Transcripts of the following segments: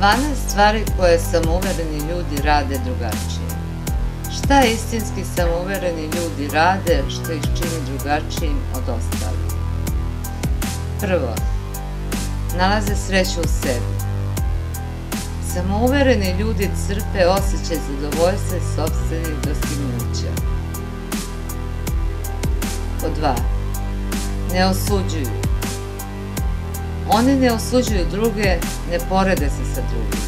12 stvari koje samouvereni ljudi rade drugačije. Šta istinski samouvereni ljudi rade što ih čini drugačijim od ostalih? Prvo, nalaze sreću u sebi. Samouvereni ljudi crpe osjećaj zadovoljstva i sopstvenih dostignuća. Pod 2. Ne osuđuju. Oni ne osuđuju druge, ne porede se sa drugima.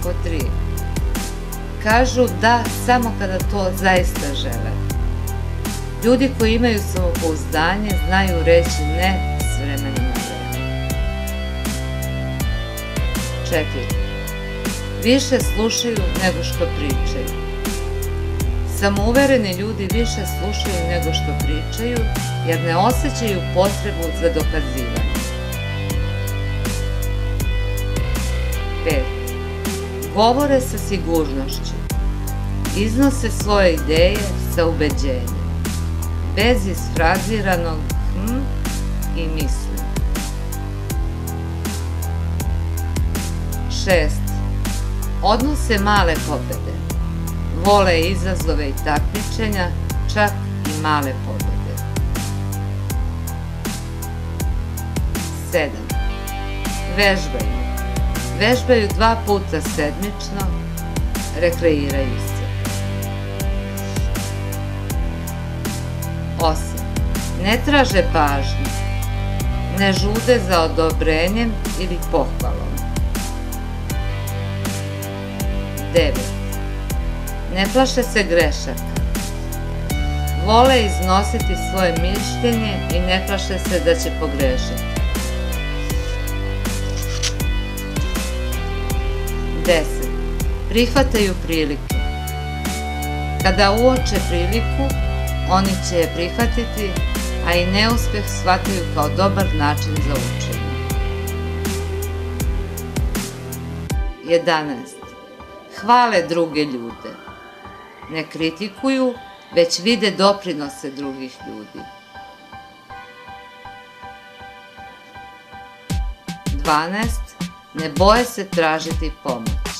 Pod 3. Kažu da samo kada to zaista žele. Ljudi koji imaju samopouzdanje znaju reći ne s vremena na vreme. 4. Više slušaju nego što pričaju. Samouvereni ljudi više slušaju nego što pričaju, jer ne osjećaju potrebu za dokazivanje. 5. Govore sa sigurnošću. Iznose svoje ideje sa ubeđenjem, bez isfraziranog i mislim. 6. Odnose male pobede. Vole izazove i takmičenja, čak i male pobede. 7. Vežbaju. Vežbaju 2 puta sedmično, rekreiraju se. 8. Ne traže pažnju. Ne žude za odobrenjem ili pohvalom. 9. Ne plaše se grešaka. Vole iznositi svoje mišljenje i ne plaše se da će pogrešiti. 10. Prihvataju prilike. Kada uoče priliku, oni će je prihvatiti, a i neuspeh shvataju kao dobar način za učenje. 11. Hvale druge ljude. Ne kritikuju, već vide doprinose drugih ljudi. 12. Ne boje se tražiti pomoć.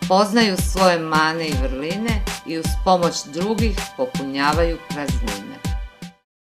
Poznaju svoje mane i vrline i uz pomoć drugih popunjavaju praznine.